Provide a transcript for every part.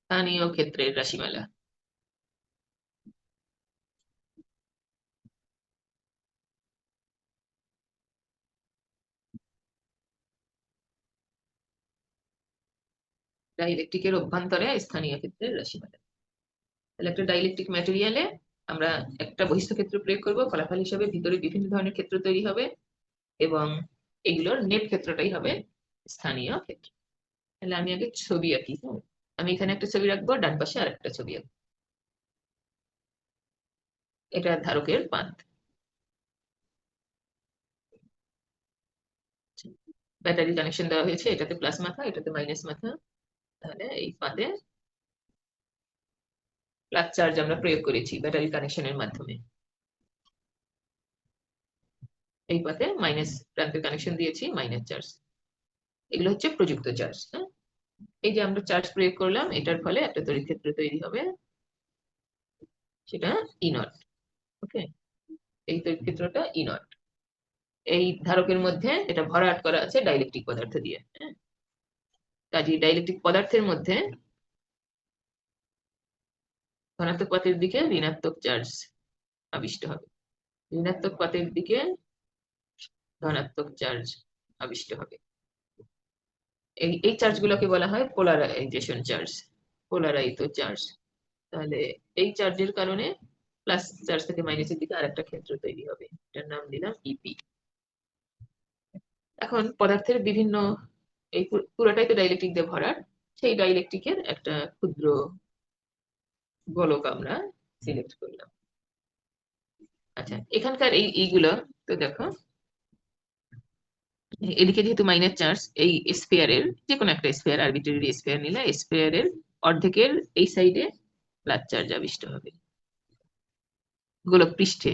স্থানীয় ক্ষেত্রের রাশিমালা। ডাইলেকট্রিকের অভ্যন্তরে স্থানীয় ক্ষেত্রের রাশিমালা। তাহলে একটা ডাইলেকট্রিক ম্যাটেরিয়ালে আমরা একটা বহিস্থ ক্ষেত্র প্রয়োগ করব, ফলাফল হিসাবে ভিতরে বিভিন্ন ধরনের ক্ষেত্র তৈরি হবে এবং এগুলোর নেট ক্ষেত্রটাই হবে স্থানীয় ক্ষেত্র। তাহলে আমি আগে ছবি আঁকি। আমি এখানে একটা ছবি রাখবো, ডান পাশে আর একটা ছবি আঁকবো। এটা ধারকের পাত। ব্যাটারি কানেকশন দেওয়া হয়েছে, এটাতে প্লাস মাথা, এটাতে মাইনাস মাথা। তাহলে এই পাতে প্লাস চার্জ আমরা প্রয়োগ করেছি ব্যাটারি কানেকশনের মাধ্যমে, এই পাতে মাইনাস প্রান্তের কানেকশন দিয়েছি, মাইনাস চার্জ। এগুলো হচ্ছে প্রযুক্ত চার্জ। হ্যাঁ, এই যে আমরা চার্জ প্রয়োগ করলাম, এটার ফলে একটা তড়িৎ ক্ষেত্র তৈরি হবে, সেটা ই নট। ওকে, এই তড়িৎ ক্ষেত্রটা ই নট। এই ধারকের মধ্যে এটা ভরাট করা আছে ডাইলেকট্রিক পদার্থ দিয়ে। হ্যাঁ, কাজে ডাইলেকট্রিক পদার্থের মধ্যে ধনাত্মক পাতের দিকে ঋণাত্মক চার্জ আবিষ্ট হবে, ঋণাত্মক পাতের দিকে ধনাত্মক চার্জ আবিষ্ট হবে। এই চার্জ গুলোকে বলা হয় পোলারাইজেশন চার্জ, পোলারাইজড চার্জ। তাহলে এই চার্জের কারণে প্লাস চার্জ থেকে মাইনাসের দিকে আরেকটা ক্ষেত্র তৈরি হবে, এটার নাম দিলাম ইপি। এখন পদার্থের বিভিন্ন, এই পুরোটাই তো ডাইলেকট্রিক দিয়ে ভরাট, সেই ডাইলেকট্রিকের একটা ক্ষুদ্র গোলক আমরা সিলেক্ট করলাম। আচ্ছা, এখানকার এইগুলো তো দেখো, এদিকে যেহেতু মাইনাস চার্জ, এই স্ফিয়ারের যে কোনো একটা স্ফিয়ার, আরবিট্রারি স্ফিয়ার নিলে স্ফিয়ারের অর্ধেকের এই সাইডে প্লাস চার্জ আবিষ্ট হবে গোলক পৃষ্ঠে,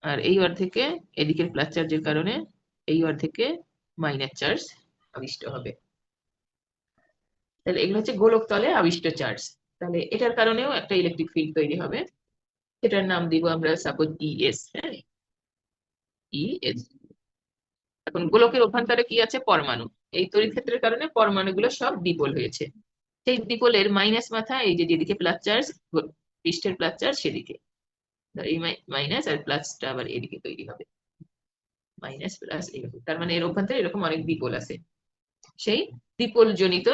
আর এই অর্ধেকে এদিকের প্লাস চার্জের কারণে এই অর্ধেকে মাইনাস চার্জ আবিষ্ট হবে। তাহলে এগুলো হচ্ছে গোলক তলে আবিষ্ট চার্জ। তাহলে এটার কারণেও একটা ইলেকট্রিক ফিল্ড তৈরি হবে, সেটার নাম দিব আমরা সাপোজ ইএস। হ্যাঁ, ইএস। এখন গোলকের অভ্যন্তরে কি আছে? পরমাণু। এই তড়িৎ ক্ষেত্রের কারণে পরমাণুগুলো সব দ্বিপোল হয়েছে। সেই দ্বিপোলের মাইনাস মাথা, এই যে যেদিকে প্লাস চার্জ, পৃষ্ঠের প্লাস চার্জ সেদিকে, এই মাইনাস আর প্লাসটা আবার এদিকে তৈরি হবে, মাইনাস প্লাস এরকম। তার মানে এর অভ্যন্তরে এরকম অনেক দ্বিপোল আছে, সেই দ্বিপোল জনিত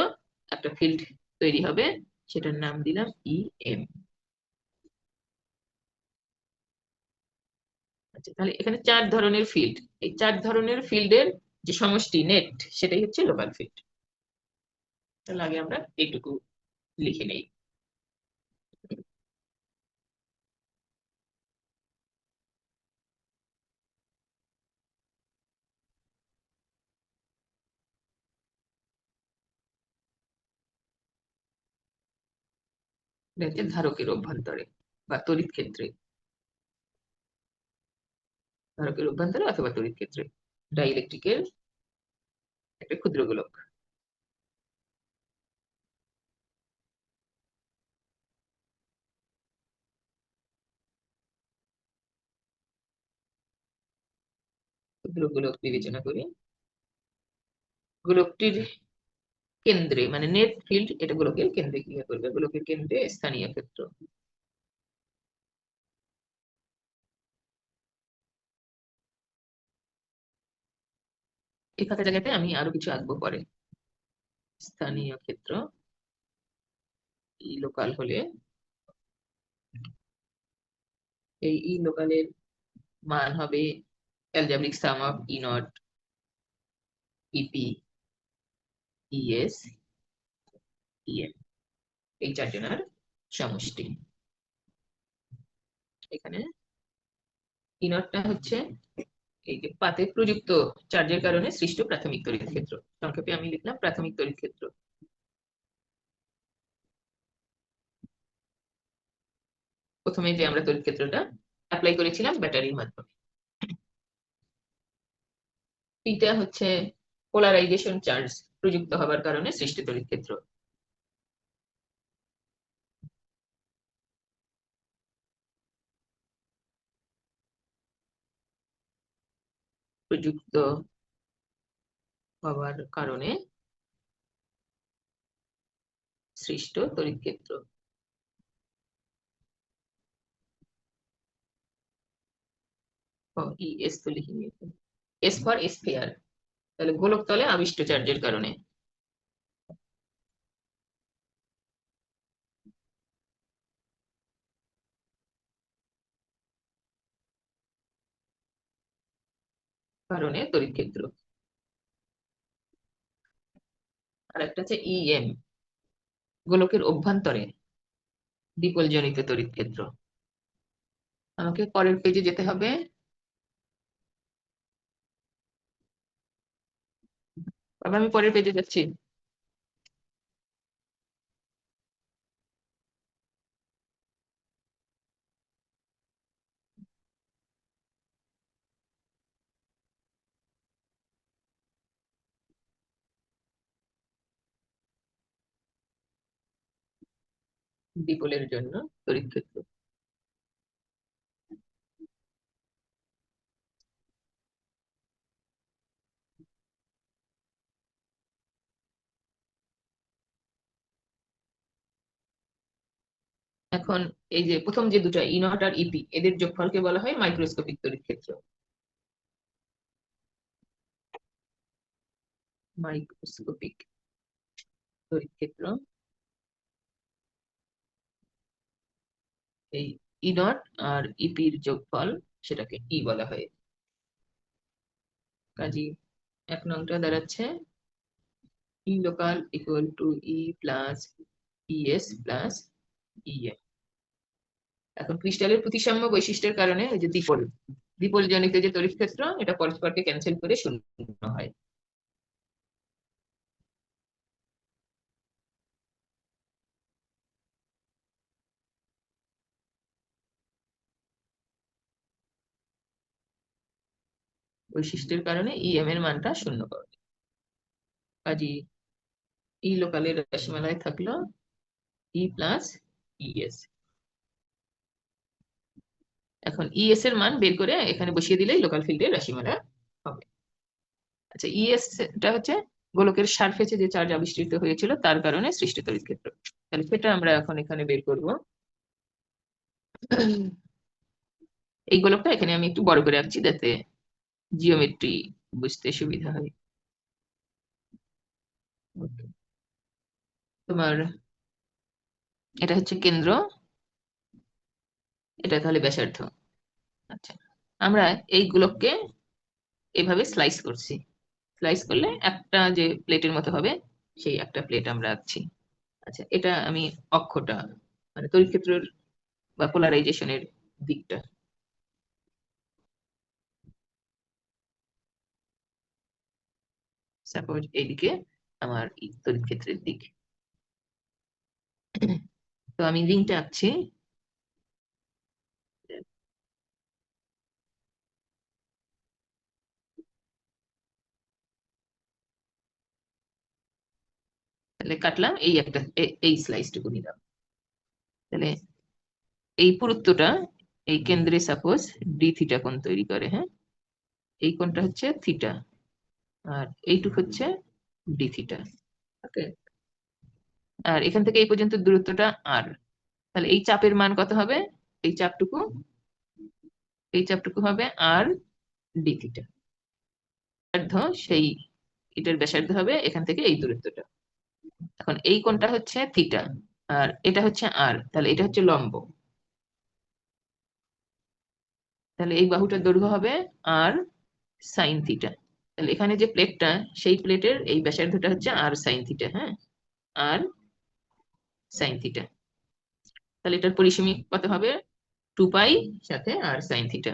একটা ফিল্ড তৈরি হবে, সেটার নাম দিলাম ই এম। আচ্ছা, তাহলে এখানে চার ধরনের ফিল্ড, এই চার ধরনের ফিল্ডের যে সমষ্টি নেট, সেটাই হচ্ছে লোকাল ফিল্ড। তাহলে আগে আমরা এইটুকু লিখে নেই। এটা হচ্ছে ধারকের অভ্যন্তরে বা তড়িৎ ক্ষেত্রে, ধারকের অভ্যন্তরে অথবা তড়িৎ ক্ষেত্রে ডাইইলেকট্রিকের একটা ক্ষুদ্র গোলক। ক্ষুদ্র গোলক বিবেচনা করি, গোলকটির কেন্দ্রে মানে নেট ফিল্ড, এটা গোলকের কেন্দ্রে ক্রিয়া করবে, গোলকের কেন্দ্রে স্থানীয় ক্ষেত্র। এই ফাঁকা জায়গাতে আমি আরো কিছু আঁকবো পরে। স্থানীয় ক্ষেত্র ই লোকাল হলে, এই ই লোকালের মান হবে algebraic sum of E naught, EP, ES, EM, এই চারজনের সমষ্টি। এখানে ই নটটা হচ্ছে এই যে পাতে প্রযুক্ত চার্জের কারণে সৃষ্ট প্রাথমিক তড়িৎ ক্ষেত্র, সংক্ষেপে আমি লিখলাম প্রাথমিক তড়িৎ ক্ষেত্র। প্রথমে যে আমরা তড়িৎ ক্ষেত্রটা অ্যাপ্লাই করেছিলাম ব্যাটারির মাধ্যমে, এটা হচ্ছে পোলারাইজেশন চার্জ প্রযুক্ত হবার কারণে সৃষ্ট তড়িৎ ক্ষেত্র। প্রযুক্ত হবার কারণে সৃষ্ট তড়িৎ ক্ষেত্র। এস তো লিখে নিয়েছি, এস ফর স্ফিয়ার, তাহলে গোলক তলে আবিষ্ট চার্জের কারণে। কারণে তড়িৎ ক্ষেত্র। আর একটা আছে ইএম, গোলকের অভ্যন্তরে দ্বিপোল জনিত তড়িৎ ক্ষেত্র। আমাকে পরের পেজে যেতে হবে। আবার আমি পরের পেজে যাচ্ছি। দ্বিপোলের জন্য তড়িৎ ক্ষেত্র। এখন এই যে প্রথম যে দুটো ই নট আর ইপি, এদের যোগফলকে বলা হয় মাইক্রোস্কোপিক তড়িৎ ক্ষেত্র। মাইক্রোস্কোপিক তড়িৎ ক্ষেত্র, এই ই নট আর ইপির যোগফল, সেটাকে ই বলা হয়। কাজী 1 নংটা দাঁড়াচ্ছে E local equal to E plus ES plus EM. এখন ক্রিস্টালের প্রতিসাম্য বৈশিষ্ট্যের কারণে এই যে দ্বিপোল, দ্বিপোল জনিত যে তড়িৎ ক্ষেত্র, এটা পরস্পরকে ক্যান্সেল করে শূন্য হয়। বৈশিষ্ট্যের কারণে ইএম এর মানটা শূন্য পাওয়া যায়। কাজী ই লোকালের রাশিমালায় থাকলো ই প্লাস ইএস। এখন ইএস এর মান বের করে এখানে বসিয়ে দিলেই লোকাল ফিল্ডের রাশিমালা হবে। আচ্ছা, ইএস টা হচ্ছে গোলকের সারফেসে যে চার্জ আবিষ্কৃত হয়েছিল তার কারণে সৃষ্ট তড়িৎ ক্ষেত্র। তাহলে সেটা আমরা এখন এখানে বের করব। এই গোলকটা এখানে আমি একটু বড় করে আঁকছি যাতে জিওমেট্রি বুঝতে সুবিধা হয়। Okay. তোমার এটা হচ্ছে কেন্দ্র, এটা তাহলে ব্যাসার্ধ। আচ্ছা, আমরা এই গোলককে এভাবে স্লাইস করছি। স্লাইস করলে একটা যে প্লেটের মতো হবে, সেই একটা প্লেট আমরা আঁকছি। আচ্ছা, এটা আমি অক্ষটা, মানে তড়িৎ ক্ষেত্রের বা পোলারাইজেশনের দিকটা। সাপোজ এইদিকে আমার তড়িৎ ক্ষেত্রের দিক। তো আমি রিংটা আঁকছি। তাহলে কাটলাম এই একটা, এই স্লাইসটুকু নিলাম। তাহলে এই পুরুত্বটা এই কেন্দ্রে সাপোজ ডি থিটা কোণ তৈরি করে, হ্যাঁ, এই কোণটা হচ্ছে থিটা, আর এইটুক হচ্ছে ডি থিটা। ওকে, আর এখান থেকে এই পর্যন্ত দূরত্বটা আর। তাহলে এই চাপের মান কত হবে? এই চাপটুকু, এই চাপটুকু হবে আর ডি থিটা। ব্যাসার্ধ, সেই এটার ব্যাসার্ধ হবে এখান থেকে এই দূরত্বটা। এখন এই কোণটা হচ্ছে থিটা, আর এটা হচ্ছে আর, তাহলে এটা হচ্ছে লম্ব। তাহলে এই বাহুটার দৈর্ঘ্য হবে আর সাইন থিটা। তাহলে এখানে যে প্লেটটা, সেই প্লেটের এই ব্যাসার্ধটা হচ্ছে আর সাইন থিটা, হ্যাঁ, আর সাইন থিটা। তাহলে এটার পরিসীমি কত হবে? 2 পাই সাথে আর সাইন থিটা।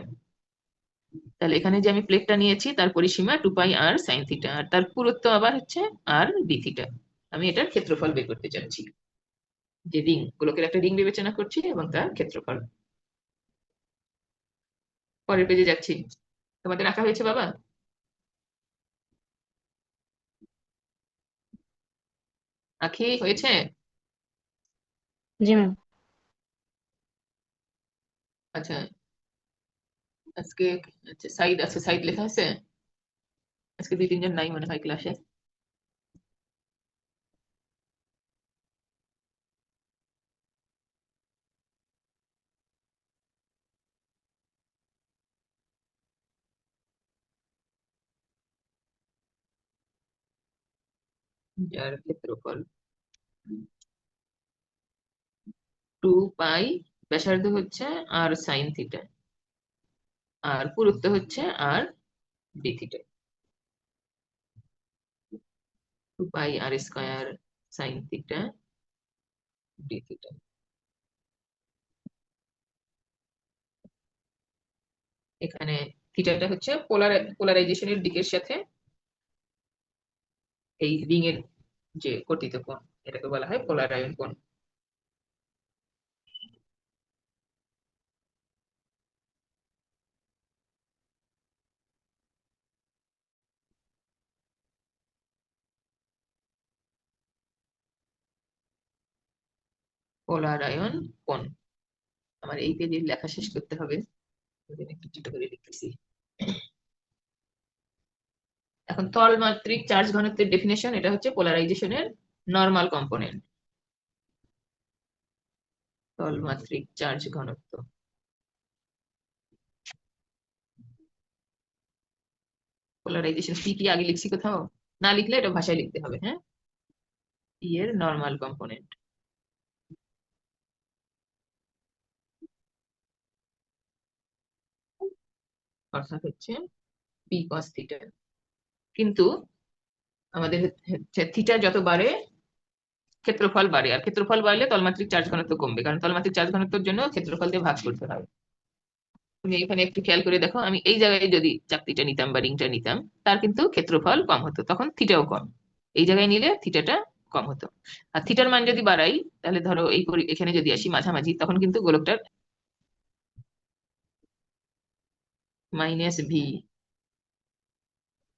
তাহলে এখানে যে আমি প্লেটটা নিয়েছি তার পরিসীমা 2 পাই আর সাইন থিটা, আর তার পুরুত্ব আবার হচ্ছে আর ডি থিটা। আমি এটার ক্ষেত্রফল বের করতে চাচ্ছি, যে রিং, গোলকের একটা রিং বিবেচনা করছি এবং তার ক্ষেত্রফল। পরের পেজে যাচ্ছি। তোমাদের আঁকা হয়েছে বাবা? আঁকি হয়েছে? জি ম্যাম। আচ্ছা, আজকে আচ্ছা সাইড আছে, সাইড লেখা আছে। আজকে 2-3 জন নাই মনে হয় ক্লাসে। যার ক্ষেত্রফল 2 পাই, ব্যাসার্ধ হচ্ছে আর সাইন থিটা, আর পুরুত্ব হচ্ছে R d theta. 2 pi R square sine theta d theta. এখানে থিটাটা হচ্ছে পোলারাইজেশনের দিকের সাথে এই রিং এর যে কর্তিত কোণ, এটাকে বলা হয় পোলারায়ন কোণ। পোলারায়ন কোণ। আমার এই পেজে লেখা শেষ করতে হবে, ওই জন্য একটু ছোট করে লিখতেছি। এখন তলমাত্রিক চার্জ ঘনত্বের ডেফিনেশন, এটা হচ্ছে পোলারাইজেশনের নরমাল কম্পোনেন্ট। তলমাত্রিক চার্জ ঘনত্ব, পোলারাইজেশন সি কি আগে লিখছি কোথাও? না লিখলে এটা ভাষায় লিখতে হবে, হ্যাঁ। পি এর নরমাল কম্পোনেন্ট অর্থাৎ হচ্ছে পি কস থিটা। কিন্তু আমাদের থিটা যত বাড়ে ক্ষেত্রফল বাড়ে, আর ক্ষেত্রফল বাড়লে তলমাত্রিক চার্জ ঘনত্ব কমবে, কারণ তলমাত্রিক চার্জ ঘনত্বের জন্য ক্ষেত্রফল দিয়ে ভাগ করতে হয়। তুমি এখানে একটু খেয়াল করে দেখো, আমি এই জায়গায় যদি চাকতিটা নিতাম বা রিংটা নিতাম, তার কিন্তু ক্ষেত্রফল কম হতো, তখন থিটাও কম। এই জায়গায় নিলে থিটাটা কম হতো। আর থিটার মান যদি বাড়াই, তাহলে ধরো এখানে যদি আসি মাঝামাঝি, তখন কিন্তু গোলকটার -v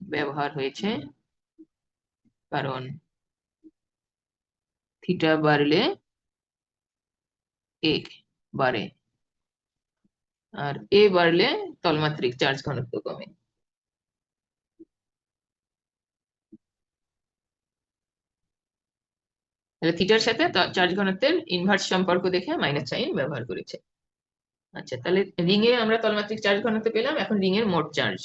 ব্যবহার হয়েছে, কারণ থিটা বাড়লে এ বাড়ে, আর এ বাড়লে তলমাত্রিক চার্জ ঘনত্ব কমে। তাহলে থিটার সাথে চার্জ ঘনত্বের ইনভার্স সম্পর্ক দেখে মাইনাস সাইন ব্যবহার করেছে। আচ্ছা, তাহলে রিং এ আমরা তলমাত্রিক চার্জ ঘনত্ব পেলাম, এখন রিং এর মোট চার্জ।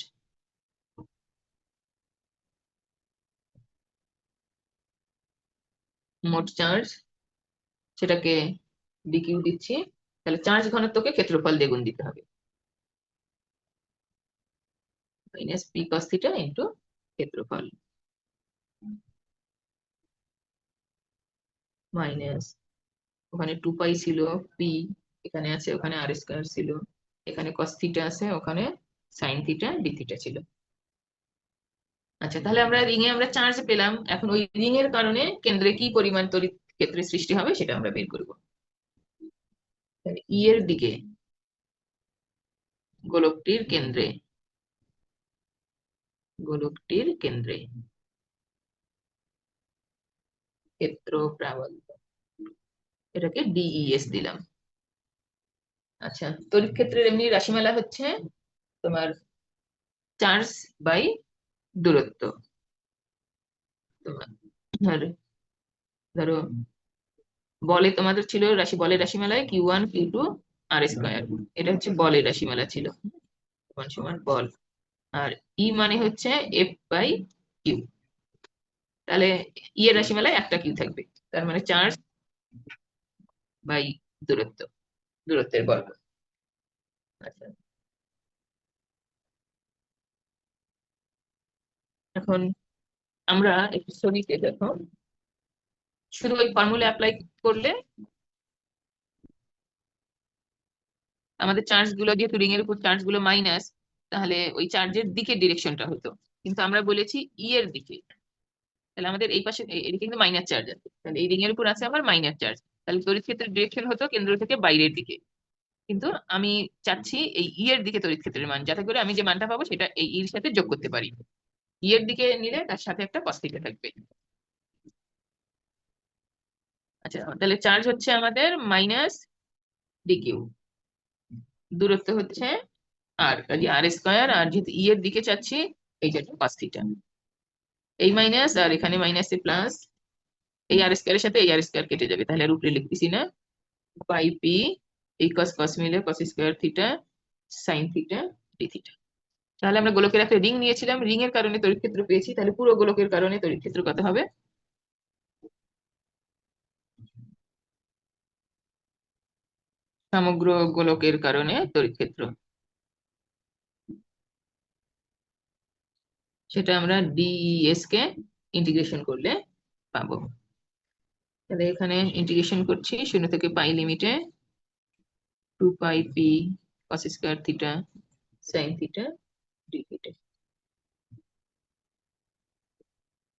মোট চার্জ সেটাকে ডিকিউ দিচ্ছি, তাহলে চার্জ ঘনত্বকে ক্ষেত্রফল দিয়ে গুণ দিতে হবে। Minus P cos theta into ক্ষেত্রফল, মাইনাস ওখানে 2 পাই ছিল, পি এখানে আছে, ওখানে আর স্কয়ার ছিল, এখানে কস থিটা আছে, ওখানে সাইন থিটা ডি থিটা ছিল। আচ্ছা, তাহলে আমরা রিং এ আমরা চার্জ পেলাম, এখন ওই রিং এর কারণে কেন্দ্রে কি পরিমাণ তড়িৎ ক্ষেত্রের সৃষ্টি হবে সেটা আমরা বের করব। ই এর দিকে গোলকটির কেন্দ্রে, গোলকটির কেন্দ্রে ক্ষেত্র প্রাবল্য, এটাকে ডিইএস দিলাম। আচ্ছা, তড়িৎ ক্ষেত্রের এমনি রাশিমালা হচ্ছে তোমার চার্জ বাই দূরত্ব। তোমার ধরো বলে তোমাদের ছিল রাশি, বলের রাশিমালায় Q1 Q2 আর স্কয়ার, এটা হচ্ছে বলের রাশিমালা ছিল, সমান সমান বল। আর ই মানে হচ্ছে এফ বাই কিউ, তাহলে ই এর রাশিমালায় একটা কিউ থাকবে, তার মানে চার্জ বাই দূরত্ব, দূরত্বের বর্গ। আচ্ছা, এখন আমরা একটু ছবিতে দেখো, শুধু ওই ফর্মুলা অ্যাপ্লাই করলে আমাদের চার্জ গুলো, যেহেতু রিং এর উপর চার্জ গুলো মাইনাস, তাহলে ওই চার্জের দিকের ডিরেকশনটা হতো, কিন্তু আমরা বলেছি ই এর দিকে, তাহলে আমাদের এই পাশে এদিকে কিন্তু মাইনাস চার্জ আছে, তাহলে এই রিং এর উপর আছে আমার মাইনাস চার্জ, তাহলে তড়িৎ ক্ষেত্রের ডিরেকশন হতো কেন্দ্র থেকে বাইরের দিকে। কিন্তু আমি চাচ্ছি এই ই এর দিকে তড়িৎ ক্ষেত্রের মান, যাতে করে আমি যে মানটা পাবো সেটা এই ইর সাথে যোগ করতে পারি। ই এর দিকে নিলে তার সাথে একটা cos থিটা থাকবে। আচ্ছা, তাহলে চার্জ হচ্ছে আমাদের -dq, দূরত্ব হচ্ছে আর, কাজে আর স্কয়ার, আর যেহেতু ই এর দিকে চাচ্ছি এই জন্য cos থিটা। এই মাইনাস আর এখানে মাইনাসে প্লাস, এই আর স্কয়ারের সাথে এই আর স্কয়ার কেটে যাবে, তাহলে আর উপরে লিখতেছি না। পাই পি এই cos cos মিলে cos square theta sine theta d theta. তাহলে আমরা গোলকের একটা রিং নিয়েছিলাম, রিং এর কারণে তড়িৎ ক্ষেত্র পেয়েছি, তাহলে পুরো গোলকের কারণে তড়িৎ ক্ষেত্র কত হবে? সমগ্র গোলকের কারণে তড়িৎ ক্ষেত্র, সেটা আমরা ডিএস কে ইন্টিগ্রেশন করলে পাবো। তাহলে এখানে ইন্টিগ্রেশন করছি 0 থেকে পাই লিমিটে 2 pi P cos square theta sine theta d theta.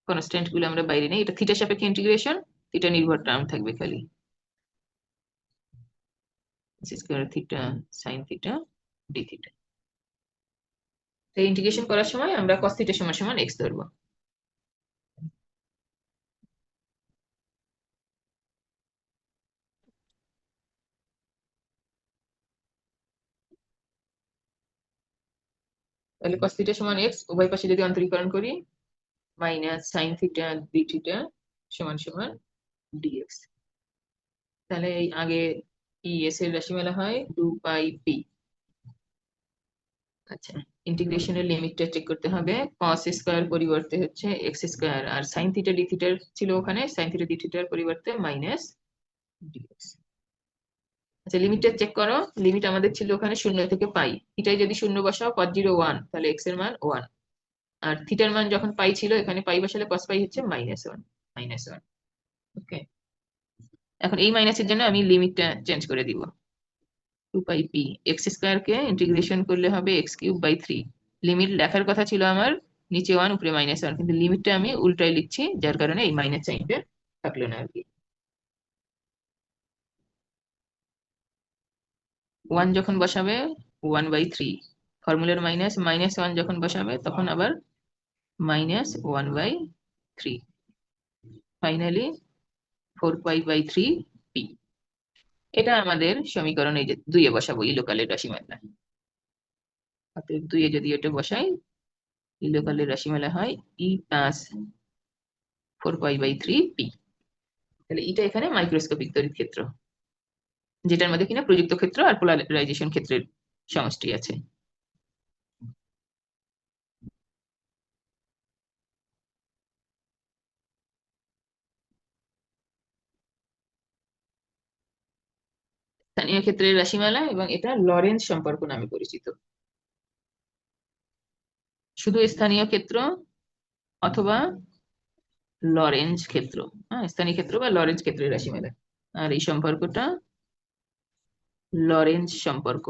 Constant গুলো আমরা বাইরে নেই, এটা থিটা সাপেক্ষে ইন্টিগ্রেশন, থিটা নির্ভর টার্ম থাকবে খালি, square theta sine theta d theta. তো ইন্টিগ্রেশন করার সময় আমরা cos থিটা সমান সমান x ধরবো। তাহলে cos থিটা সমান x, উভয় পাশে যদি অন্তরীকরণ করি minus sine theta d theta সমান সমান ডিএক্স। তাহলে এই আগে এস এর রাশিমালা হয় 2 পাই পি। আচ্ছা, ইন্টিগ্রেশনের লিমিটটা চেক করতে হবে। cos স্কয়ার পরিবর্তে হচ্ছে এক্স স্কয়ার, আর সাইন থিটা ডি থিটার ছিল ওখানে, সাইন থিটা ডি থিটার পরিবর্তে মাইনাস ডিএক্স। আচ্ছা, লিমিটটা চেক করো। লিমিট আমাদের ছিল ওখানে 0 থেকে পাই, থিটায় যদি 0 বসাও cos 0 1, তাহলে এক্স এর মান 1। আর থিটার মান যখন পাই ছিল, এখানে পাই বসালে cos পাই হচ্ছে -1, -1। ওকে, এখন এই মাইনাসের জন্য আমি লিমিটটা চেঞ্জ করে দিব। 2 পাই পি এক্স স্কয়ার কে ইন্টিগ্রেশন করলে হবে x³/3। লিমিট লেখার কথা ছিল আমার নিচে 1 উপরে -1, কিন্তু লিমিটটা আমি উল্টাই লিখছি, যার কারণে এই মাইনাস সাইনটা থাকলো না আর কি। 1 যখন বসাবে 1/3, ফর্মুলার মাইনাস, -1 যখন বসাবে তখন আবার -1/3, ফাইনালি 4π/3p। এটা আমাদের সমীকরণ, এই যে 2 এ বসাবো ইলোকালের রাশিমালা। অতএব 2 এ যদি এটা বসাই, ইলোকালের রাশিমালা হয় E+4π/3p। তাহলে এটা এখানে মাইক্রোস্কোপিক তড়িৎ ক্ষেত্র, যেটার মধ্যে কিনা প্রযুক্ত ক্ষেত্র আর পোলারাইজেশন ক্ষেত্রের সমষ্টি আছে। স্থানীয় ক্ষেত্রের রাশিমালা, এবং এটা লরেন্জ সম্পর্ক নামে পরিচিত। শুধু স্থানীয় ক্ষেত্র অথবা লরেঞ্জ ক্ষেত্র, হ্যাঁ, স্থানীয় ক্ষেত্র বা লরেঞ্জ ক্ষেত্রের রাশিমালা। আর এই সম্পর্কটা লরেঞ্জ সম্পর্ক।